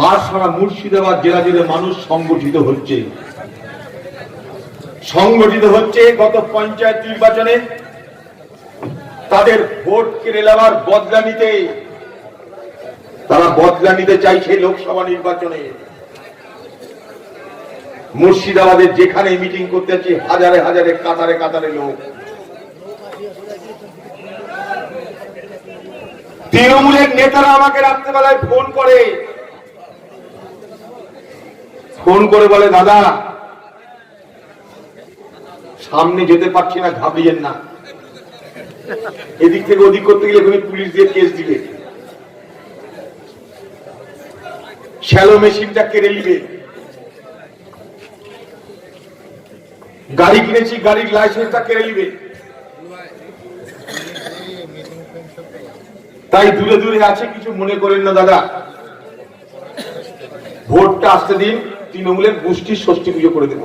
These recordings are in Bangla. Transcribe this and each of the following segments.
আর সারা মুর্শিদাবাদ জেলা জুড়ে মানুষ সংগঠিত হচ্ছে গত পঞ্চায়েত নির্বাচনে তাদের ভোট কেড়ে নেওয়ার বদলা নিতে, তারা বদলা নিতে চাইছে লোকসভা নির্বাচনে। মুর্শিদাবাদের যেখানে মিটিং করতে যাচ্ছে হাজারে হাজারে কাতারে কাতারে লোক। তৃণমূলের নেতারা আমাকে রাত্রেবেলায় ফোন করে বলে, দাদা সামনে যেতে পারছি না, ঘাবড়িয়েন না, এদিক থেকে ওদিক করতে গেলে তুমি পুলিশ দিয়ে কেস দিবে, শ্যালো মেশিনটা কেড়ে নিবে, গাড়ি কিনেছি গাড়ির লাইসেন্সটা কেড়ে নিবে। তাই দূরে দূরে আছে, কিছু মনে করেন না দাদা, ভোটটা আসতে দিন, তৃণমূলের গোষ্ঠীর ষষ্ঠী পুজো করে দেব।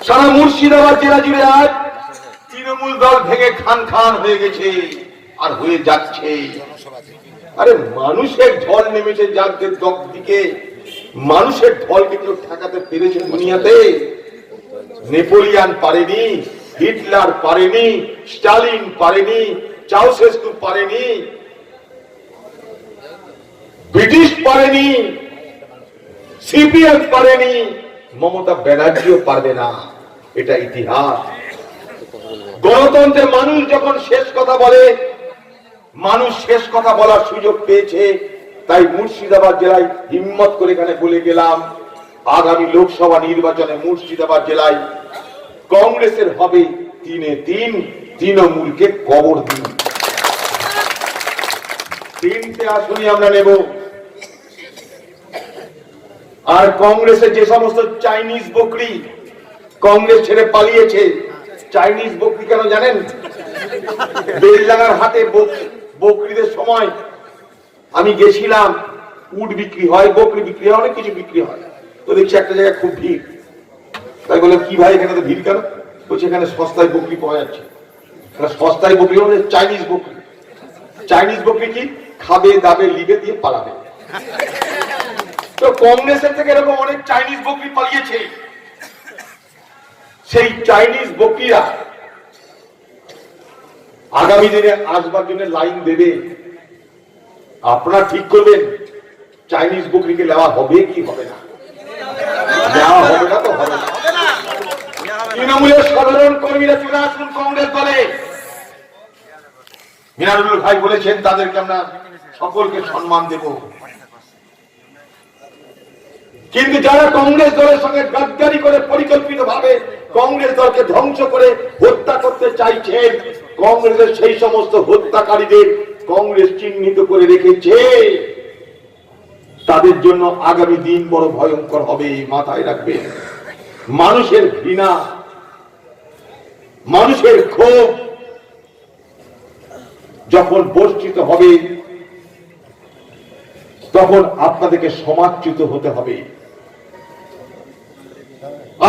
সারা মুর্শিদাবাদ জেলা জুড়ে আজ তৃণমূল দল ভেঙে খান খান হয়ে গেছে আর হয়ে যাচ্ছে। আরে মানুষের ঢল নেমেছে যাদের দিকে, মানুষের ঢলকে কেউ ঠেকাতে পেরেছে দুনিয়াতে? নেপোলিয়ান পারেনি, হিটলার পারেনি, স্টালিন পারেনি, চাউসেস্কু পারেনি, ব্রিটিশ পারেনি, সিপিএম পারেনি, মমতা ব্যানার্জিও পারবে না। এটা ইতিহাস। গণতন্ত্রে মানুষ যখন শেষ কথা বলে, মানুষ শেষ কথা বলার সুযোগ পেয়েছে। তাই মুর্শিদাবাদ জেলায় হিম্মত করে এখানে বলে গেলাম, আগামী লোকসভা নির্বাচনে মুর্শিদাবাদ জেলায় কংগ্রেসের হবে 3-3, তৃণমূলকে কবর দিন। 3টে আসনই আমরা নেব। আর কংগ্রেসের যে সমস্ত চাইনিজ বকরি কংগ্রেস ছেড়ে পালিয়েছে, চাইনিজ বকরি কেন জানেন? বেলডাঙ্গার হাটে বকরিদের সময় আমি গেছিলাম, উট বিক্রি হয়, বকরি বিক্রি হয়, অনেক কিছু বিক্রি হয়। তো দেখছি একটা জায়গায় খুব ভিড়। তাই বলে, কি ভাই এখানে তো ভিড় কেন? বলছে এখানে সস্তায় বকরি পাওয়া যাচ্ছে। সস্তায় বকরি হচ্ছে চাইনিজ বকরি। চাইনিজ বকরি কি? খাবে দাবে লিবে দিয়ে পালাবে। তো কংগ্রেসের থেকে এরকম অনেক চাইনিজ বকরি পালিয়েছে। সেই চাইনিজ বকরিরা আগামী দিনে আসবার জন্য লাইন দেবে। আপনারা ঠিক করবেন চাইনিজ বকরিকে নেওয়া হবে কি হবে না। নেওয়া হবে না তো হবে না। তৃণমূলের সাধারণ কর্মীরা চলে আসুন কংগ্রেস দলে। মিনারুল ভাই বলেছেন তাদেরকে আমরা সকলকে সম্মান দেব। কিন্তু যারা কংগ্রেস দলের সঙ্গে গাদ্দারি করে পরিকল্পিত ভাবে কংগ্রেস দলকে ধ্বংস করে হত্যা করতে চাইছেন, কংগ্রেসের সেই সমস্ত হত্যাকারীদের কংগ্রেস চিহ্নিত করে রেখেছে। তাদের জন্য আগামী দিন বড় ভয়ঙ্কর হবে, মাথায় রাখবেন। মানুষের ঘৃণা, মানুষের ক্ষোভ যখন বর্ষিত হবে, তখন আপনাদেরকে সমাজচ্যুত হতে হবে।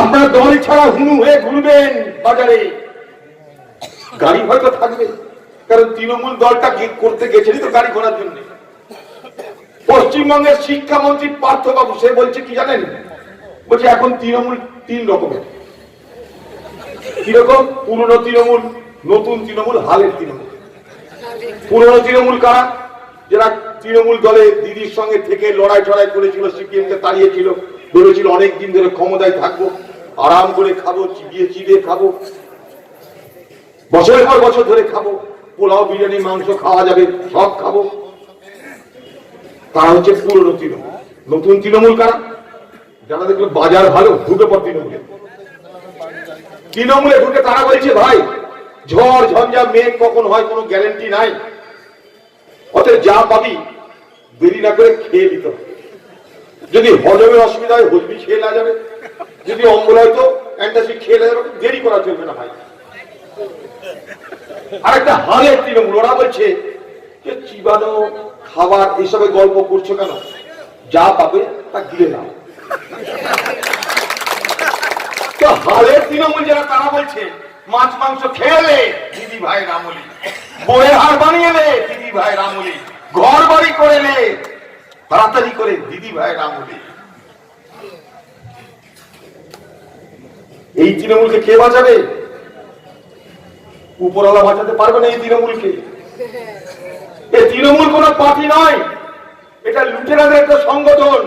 আপনার দল ছাড়া হুনু হয়ে ঘুরবেন বাজারে, গাড়ি হয়তো থাকবে, কারণ তৃণমূল দলটা করতে গেছেনই তো গাড়ি ঘোড়ার জন্য। পশ্চিমবঙ্গের শিক্ষামন্ত্রী পার্থবাবু সে বলছে কি জানেন? বলছে এখন তৃণমূল 3 রকমের। কিরকম? পুরনো তৃণমূল, নতুন তৃণমূল, হালের তৃণমূল। পুরনো তৃণমূল কারা? যারা তৃণমূল দলে দিদির সঙ্গে থেকে লড়াই টড়াই করেছিল, সিপিএমকে তাড়িয়েছিল, ভেবেছিল অনেকদিন ধরে ক্ষমতায় থাকবো, আরাম করে খাবো, চিবিয়ে চিবিয়ে খাবো, বছরের পর বছর ধরে খাবো, পোলাও বিরিয়ানি মাংস খাওয়া যাবে, সব খাবো। তারা হচ্ছে পুরনো তৃণমূল। নতুন তৃণমূল কারা? যারা দেখলো বাজার ভালো, ঢুকে পর তৃণমূলে। তৃণমূলে ঢুকে তারা বলছে ভাই ঝড় ঝঞ্ঝা মেঘ কখন হয় কোনো গ্যারান্টি নাই, অতএব যা পাবি দেরি না করে খেয়ে নিতে হবে। যদি হজমের অসুবিধা হয় হজমি খেয়ে না যাবে, যদি অম্বল হয় তো অ্যান্টাসিড খেয়ে না যাবে, দেরি করা চলবে না ভাই। আরেকটা হালের তৃণমূল, ওরা বলছে যে চিবানো খাবার এইসবে গল্প করছো কেন, যা পাবে তা গিলে নাও। তো হালের তৃণমূল যারা তারা বলছে মাছ মাংস খেয়ে দিদি ভাই রামলি, বইয়ের হার বানিয়ে দিদি ভাই রামলি, ঘর বাড়ি করে নে, তাড়াতাড়ি করে দিদি ভাইয়ের আমলে। এই তৃণমূলকে কে বাঁচাবে? উপরওয়ালা বাঁচাতে পারবে না এই তৃণমূলকে। এই তৃণমূল কোন পার্টি নয়, এটা লুটেরাদের একটা সংগঠন।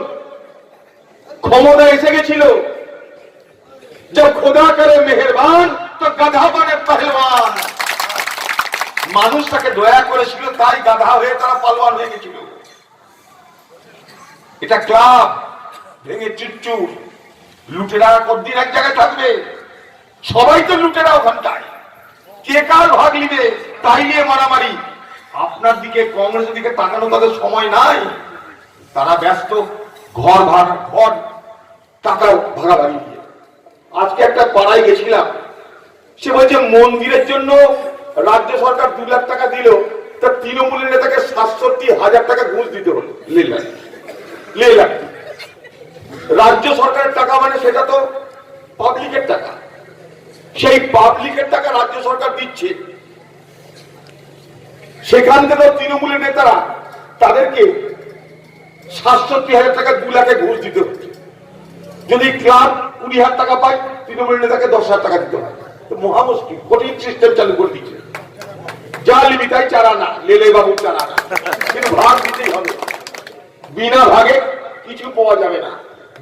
ক্ষমতা এসে গেছিল, जब खुदा करे मेहरबान तो गधा बने पहलवान। মানুষটাকে দয়া করেছিল, তাই গাধা হয়ে তারা পালওয়ান হয়ে গেছিল। এটা ক্লাব ভেঙে চুরচুর। লুটেরা কতদিন এক জায়গায় থাকবে? সবাই তো লুটেরা ওখানটায়। কে কার ভাগ নিবে তাই নিয়ে মারামারি। আপনার দিকে কংগ্রেসের দিকে তাকানো তাদের সময় নাই। তারা ব্যস্ত ঘর ভাড়া, ঘর টাকা ভাগাভাগি দিয়ে। আজকে একটা পাড়ায় গেছিলাম, সে বলছে মন্দিরের জন্য রাজ্য সরকার 2 লাখ টাকা দিল, তা তৃণমূলের নেতাকে 67,000 টাকা ঘুষ দিতে হলো। রাজ্য সরকারের টাকা মানে সেটা তো পাবলিকের টাকা, সেই পাবলিকের টাকা রাজ্য সরকার দিচ্ছে। সেখান থেকে তৃণমূলের নেতারা তাদেরকে 67,000 টাকা 2 লাখে ঘুষ দিতে হচ্ছে। যদি ক্লাব 20,000 টাকা পায়, তৃণমূলের নেতাকে 10,000 টাকা দিতে হয়। তো মহা মুশকিল, কঠিন সিস্টেম চালু করে দিচ্ছে। যা লিবি তাই চারা না, লেলে বাবু চারা না, কিন্তু ভাগ দিতেই হবে। বিনা ভাগে কিছু পাওয়া যাবে না,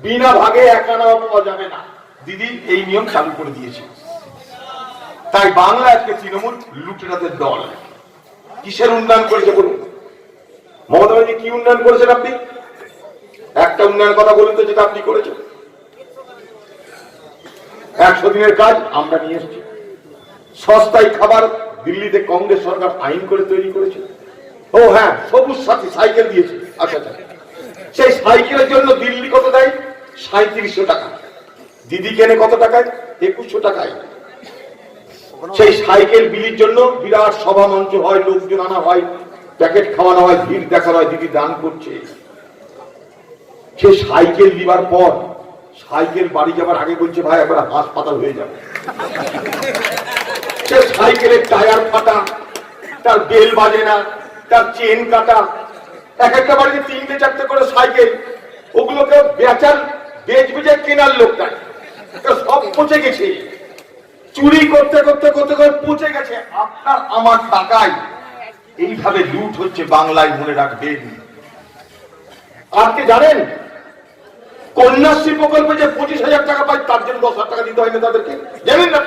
বিনা ভাগে একানাও পাওয়া যাবে না। দিদি এই নিয়ম চালু করে দিয়েছে। তাই বাংলা আজকে তৃণমূল লুটেরাদের দল। কিসের উন্নয়ন করেছে বলুন? মমতা ব্যানার্জি কি উন্নয়ন করেছেন আপনি? একটা উন্নয়নের কথা বলুন তো যেটা আপনি করেছেন। 100 দিনের কাজ আমরা নিয়ে এসেছি। সস্তায় খাবার দিল্লিতে কংগ্রেস সরকার আইন করে তৈরি করেছে। ও হ্যাঁ, সবুজ সাথী সাইকেল দিয়েছে। আচ্ছা, সেই সাইকেলের জন্য দিল্লি কত দেয়? 3700 টাকা। দিদি কেনে কত টাকায়? 2100 টাকায়। সেই সাইকেল বিলির জন্য বিরাট সভা মঞ্চ হয়, লোকজন আনা হয়, প্যাকেট খাওয়ানো হয়, ভিড় দেখানো হয়। দিদি দান করছে। সে সাইকেল দিবার পর সাইকেল বাড়ি যাবার আগে বলছে, ভাই একবার হাসপাতাল হয়ে যাবে। সে সাইকেলের টায়ার ফাটা, তার বেল বাজে না, তার চেন কাটা। এক একটা বাড়িতে 3টে-4টে করে সাইকেল। ওগুলোকে বেচবে কেনার লোক নাই, সব পচে গেছে। চুরি করতে করতে করতে করে পচে গেছে। আপনার আমার টাকায় এইভাবে লুট হচ্ছে বাংলায়, মনে রাখবেন। আজকে জানেন কন্যাশ্রী প্রকল্পে যে 25,000 টাকা পায়, তার জন্য 10,000 টাকা দিতে হয় না তাদেরকে, জানেন না?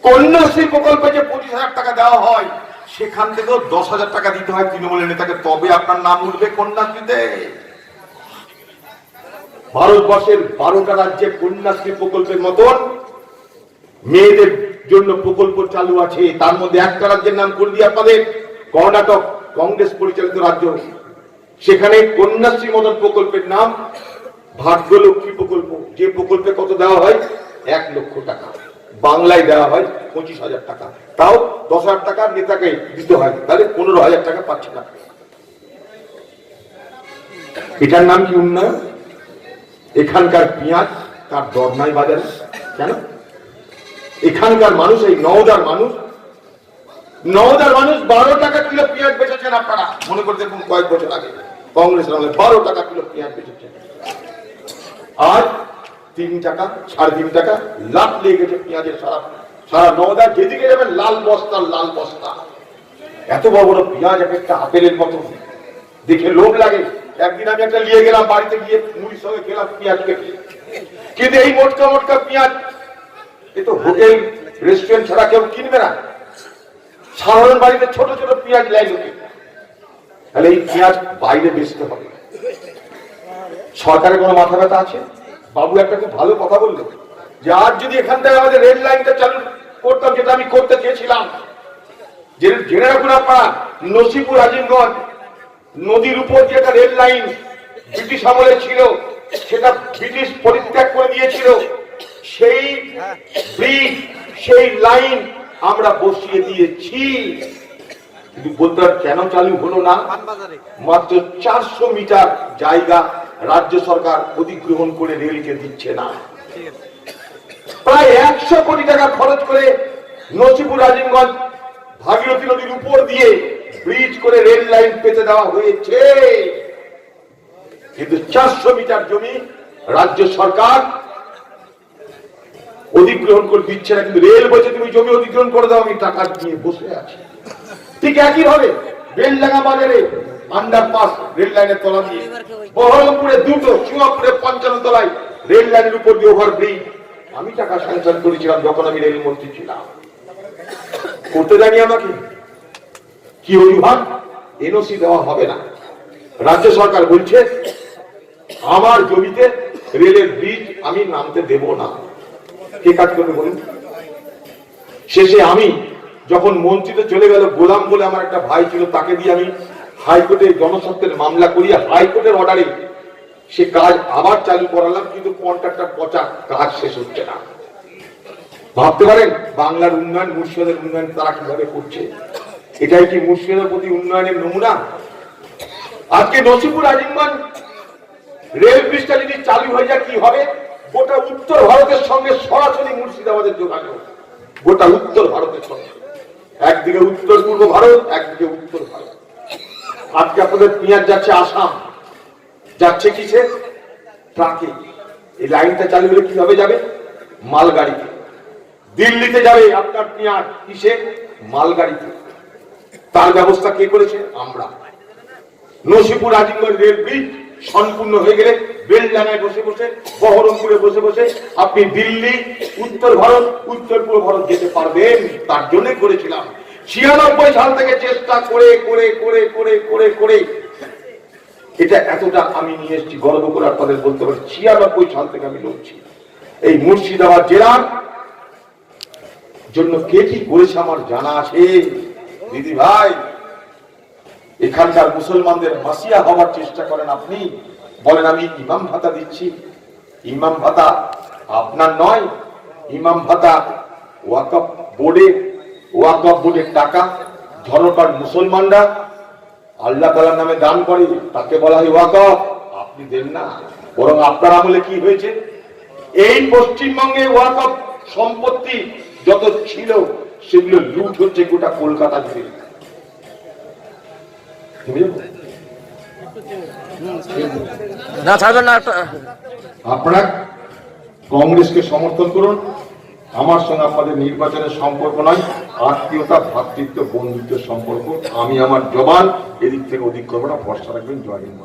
কন্যাশ্রী প্রকল্পে যে 25,000 টাকা দেওয়া হয়, সেখান থেকেও 10,000 টাকা দিতে হয় তৃণমূলের নেতাকে, তবে আপনার নাম উঠবে কন্যাশ্রীতে। ভারতবর্ষের 12টা রাজ্যে কন্যাশ্রী প্রকল্পের মতন মেয়েদের জন্য প্রকল্প চালু আছে। তার মধ্যে একটা রাজ্যের নাম করে দিয়ে আপনাদের, কর্ণাটক, কংগ্রেস পরিচালিত রাজ্য। সেখানে কন্যাশ্রী মতন প্রকল্পের নাম ভাগ্যলক্ষ্মী প্রকল্প। যে প্রকল্পে কত দেওয়া হয়? 1 লক্ষ টাকা। বাংলায় দেওয়া হয় 25,000 টাকা, তাও 10,000 টাকা নেতাকে দিতে হয়, তাহলে 15,000 টাকা পাচ্ছে না। এটার নাম কি উন্নয়ন? এখানকার পেঁয়াজ তার দর নাই বাজারে। কেন? এখানকার মানুষ, এই নওদার মানুষ 12 টাকা কিলো পেঁয়াজ বেচেছেন। আপনারা মনে করে দেখুন, কয়েক বছর আগে কংগ্রেসের আমলে 12 টাকা কিলো পেঁয়াজ বেচেছেন। আজ 3 টাকা, 3.5 টাকা লাভ লেগে গেছে পেঁয়াজের। সারা নওদা যেদিকে যাবেন লাল বস্তা, লাল বস্তা। এত বড় বড় পেঁয়াজ, একটা আপেলের মতো, দেখে লোভ লাগে। একদিন আমি একটা নিয়ে গেলাম বাড়িতে, গিয়ে মুড়ির সঙ্গে খেলাম পেঁয়াজ কেটে। কিন্তু এই মোটকা মোটকা পেঁয়াজ এ তো হোটেল রেস্টুরেন্ট ছাড়া কেউ কিনবে না। সাধারণ বাড়িতে ছোট ছোট পেঁয়াজ লাই লোকে। তাহলে এই পেঁয়াজ বাইরে বেচতে হবে। সরকারের কোনো মাথা ব্যথা আছে? বাবু একটা খুব ভালো কথা বললো, যে আজ যদি এখান থেকে আমাদের রেল লাইনটা চালু করতাম, যেটা আমি করতে চেয়েছিলাম। জেনে রাখুন আপনারা, নসিপুর আজিমগঞ্জ নদীর উপর যে একটা রেল লাইন ব্রিটিশ আমলে ছিল, সেটা ব্রিটিশ পরিত্যাগ করে দিয়েছিল। সেই ব্রিজ, সেই লাইন আমরা বসিয়ে দিয়েছি। কিন্তু বলতে কেন চালু হলো না? মাত্র 400 মিটার জায়গা রাজ্য সরকার অধিগ্রহণ করে রেলকে দিচ্ছে না। প্রায় 100 কোটি টাকা খরচ করে নসিপুর আজিমগঞ্জ ভাগীরথী নদীর উপর দিয়ে ব্রিজ করে রেল লাইন পেতে দেওয়া হয়েছে, কিন্তু 400 মিটার জমি রাজ্য সরকার অধিগ্রহণ করে দিচ্ছে না। কিন্তু রেল বলছে তুমি জমি অধিগ্রহণ করে দাও, আমি টাকা নিয়ে বসে আছি। ঠিক একই ভাবে বেলডাঙ্গা বাজারে আন্ডারপাস রেল লাইনের তলা দিয়ে, বহরমপুরে 2টো, চুয়াপুরে 55 তলায় রেল লাইনের উপর দিয়ে ওভারব্রিজ আমি টাকা স্যাংশন করেছিলাম যখন আমি রেল মন্ত্রী ছিলাম। করতে জানি আমাকে কি অভিভাব, এনওসি দেওয়া হবে না। রাজ্য সরকার বলছে আমার জমিতে রেলের ব্রিজ আমি নামতে দেব না। কে কাজ করবে বলুন? শেষে আমি যখন মন্ত্রীতে চলে গেল, গোলাম বলে আমার একটা ভাই ছিল, তাকে দিয়ে আমি হাইকোর্টে জনস্বার্থের মামলা করিয়ে হাইকোর্টের অর্ডারে সে কাজ আবার চালু করালাম, কিন্তু কন্ট্রাক্টর পচা, কাজ শেষ হচ্ছে না। ভাবতে পারেন বাংলার উন্নয়ন, মুর্শিদাবাদের উন্নয়ন তারা কিভাবে করছে? এটাই কি মুর্শিদাবাদের প্রতি উন্নয়নের নমুনা? আজকে নসিপুর আজিমগঞ্জ রেল ব্রিজটা যদি চালু হয়ে যায় কি হবে? গোটা উত্তর ভারতের সঙ্গে সরাসরি মুর্শিদাবাদের যোগাযোগ, গোটা উত্তর ভারতের সঙ্গে। একদিকে উত্তর পূর্ব ভারত, একদিকে উত্তর ভারত। আজকে আপনাদের পেঁয়াজ যাচ্ছে আসাম, যাচ্ছে কিসে? ট্রাকে। এই লাইনটা চালু হলে কিভাবে যাবে? মালগাড়িতে। দিল্লিতে যাবে আপনার পেঁয়াজ কিসে? মালগাড়িতে। তার ব্যবস্থা কে করেছে? আমরা। নসিপুর আজিমগঞ্জ রেল ব্রিজ সম্পূর্ণ হয়ে গেলে বেলডাঙ্গায় বসে বসে, বহরমপুরে বসে বসে আপনি দিল্লি, উত্তর ভারত, উত্তর পূর্ব ভারত যেতে পারবেন। তার জন্য করেছিলাম 96 সাল থেকে চেষ্টা করে করে করে করে করে করে এটা এতটা আমি নিয়ে এসেছি। গর্ব করে আপনাদের বলতে পারি 96 সাল থেকে আমি লড়ছি। এই মুর্শিদাবাদ জেলার জন্য কে কি করেছে আমার জানা আছে দিদি ভাই। এখানকার মুসলমানদের মাসিয়া হওয়ার চেষ্টা করেন আপনি, বলেন আমি ইমাম ভাতা দিচ্ছি। ইমাম ভাতা আপনার নয়, ইমাম ভাতা ওয়াকফ বোর্ডের, ওয়াকফ বোর্ডের টাকা। ধর্মপ্রাণ মুসলমানরা আল্লাহ তাআলার নামে দান করে, তাকে বলা হয় ওয়াকফ। আপনি দেন না, বরং আপনার আমলে কি হয়েছে? এই পশ্চিমবঙ্গে ওয়াকফ সম্পত্তি যত ছিল সেগুলো লুট হচ্ছে গোটা কলকাতা জুড়ে। আপনারা কংগ্রেসকে সমর্থন করুন। আমার সঙ্গে আপনাদের নির্বাচনের সম্পর্ক নয়, আত্মীয়তা, ভ্রাতৃত্ব, বন্ধুত্বের সম্পর্ক। আমি আমার জবান এদিক থেকে ওদিক করবো না, ভরসা রাখবেন। জয় হিন্দ।